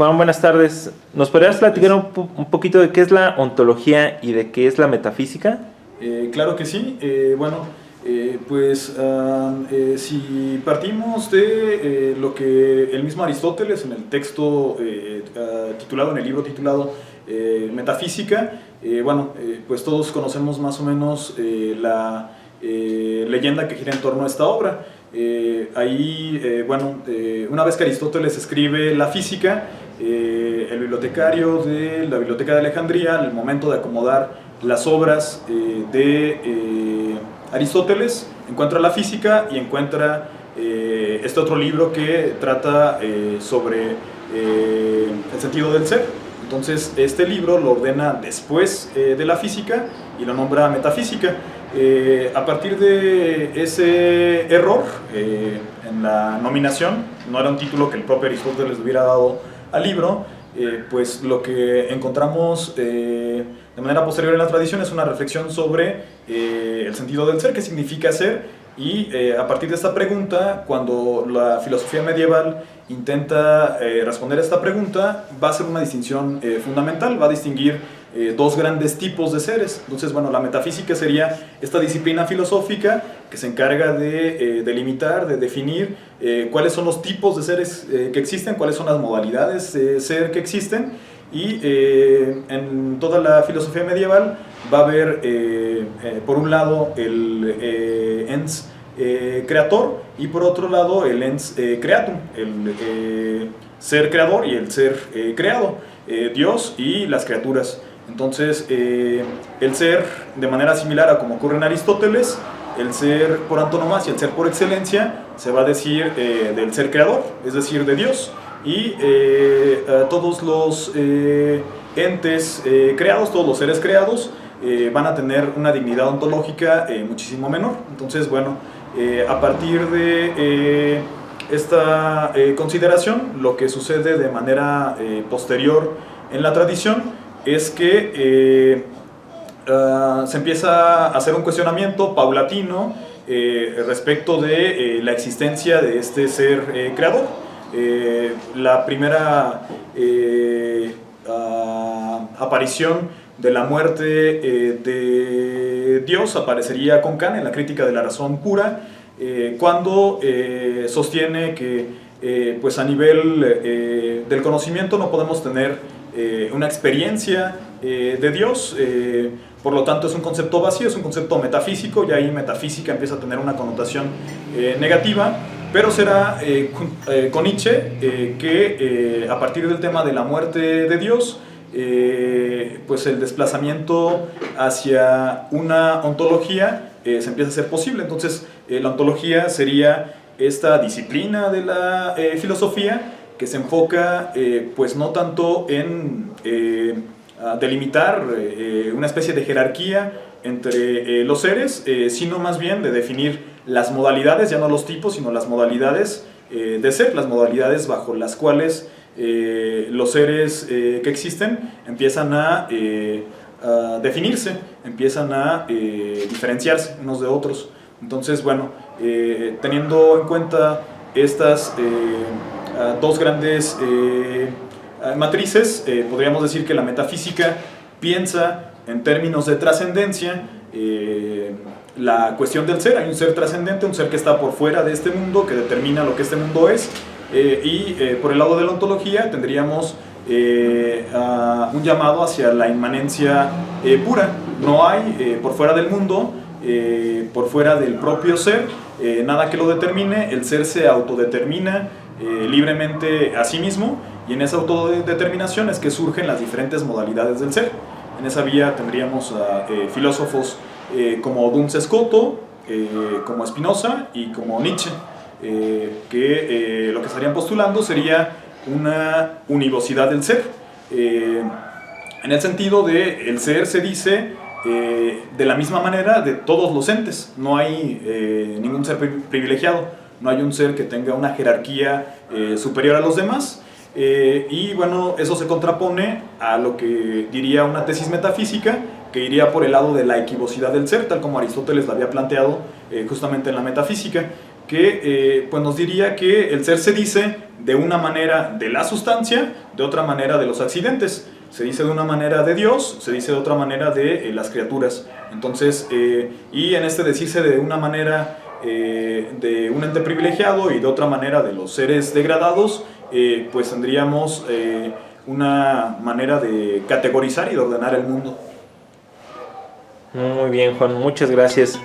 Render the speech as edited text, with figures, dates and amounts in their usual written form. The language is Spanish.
Juan, buenas tardes. ¿Nos podrías platicar un poquito de qué es la ontología y de qué es la metafísica? Claro que sí. Si partimos de lo que el mismo Aristóteles en el texto titulado, en el libro titulado Metafísica, pues todos conocemos más o menos la leyenda que gira en torno a esta obra. Una vez que Aristóteles escribe la física, el bibliotecario de la Biblioteca de Alejandría, al momento de acomodar las obras de Aristóteles, encuentra la física y encuentra este otro libro que trata sobre el sentido del ser. Entonces este libro lo ordena después de la física y lo nombra metafísica. A partir de ese error en la nominación, no era un título que el propio Aristóteles hubiera dado al libro, pues lo que encontramos de manera posterior en la tradición es una reflexión sobre el sentido del ser, qué significa ser, y a partir de esta pregunta, cuando la filosofía medieval intenta responder a esta pregunta, va a hacer una distinción fundamental, va a distinguir dos grandes tipos de seres. Entonces, la metafísica sería esta disciplina filosófica que se encarga de delimitar, de definir cuáles son los tipos de seres que existen, cuáles son las modalidades de ser que existen, y en toda la filosofía medieval va a haber, por un lado, el ens creator, y por otro lado el ens creatum, el ser creador y el ser creado, Dios y las criaturas. Entonces, el ser, de manera similar a como ocurre en Aristóteles, el ser por antonomasia, el ser por excelencia, se va a decir del ser creador, es decir, de Dios, y todos los entes creados, todos los seres creados, van a tener una dignidad ontológica muchísimo menor. Entonces, a partir de esta consideración, lo que sucede de manera posterior en la tradición es que se empieza a hacer un cuestionamiento paulatino respecto de la existencia de este ser creador. La primera aparición de la muerte de Dios aparecería con Kant en la Crítica de la Razón Pura, cuando sostiene que pues a nivel del conocimiento no podemos tener una experiencia de Dios, por lo tanto es un concepto vacío, es un concepto metafísico, y ahí metafísica empieza a tener una connotación negativa. Pero será con Nietzsche que a partir del tema de la muerte de Dios, pues el desplazamiento hacia una ontología se empieza a hacer posible. Entonces la ontología sería esta disciplina de la filosofía que se enfoca pues no tanto en delimitar una especie de jerarquía entre los seres, sino más bien de definir las modalidades, ya no los tipos, sino las modalidades de ser, las modalidades bajo las cuales los seres que existen empiezan a definirse, empiezan a diferenciarse unos de otros. Entonces, teniendo en cuenta estas dos grandes matrices, podríamos decir que la metafísica piensa en términos de trascendencia la cuestión del ser. Hay un ser trascendente, un ser que está por fuera de este mundo, que determina lo que este mundo es, y por el lado de la ontología tendríamos un llamado hacia la inmanencia pura. No hay por fuera del mundo, por fuera del propio ser, nada que lo determine. El ser se autodetermina libremente a sí mismo, y en esa autodeterminación es que surgen las diferentes modalidades del ser. En esa vía tendríamos a filósofos como Duns Scoto, como Spinoza y como Nietzsche, que lo que estarían postulando sería una univocidad del ser, en el sentido de el ser se dice de la misma manera de todos los entes. No hay ningún ser privilegiado, no hay un ser que tenga una jerarquía superior a los demás. Eso se contrapone a lo que diría una tesis metafísica, que iría por el lado de la equivocidad del ser, tal como Aristóteles la había planteado justamente en la metafísica, que pues nos diría que el ser se dice de una manera de la sustancia, de otra manera de los accidentes. Se dice de una manera de Dios, se dice de otra manera de las criaturas. Entonces, y en este decirse de una manera de un ente privilegiado y de otra manera de los seres degradados, pues tendríamos una manera de categorizar y de ordenar el mundo. Muy bien, Juan, muchas gracias.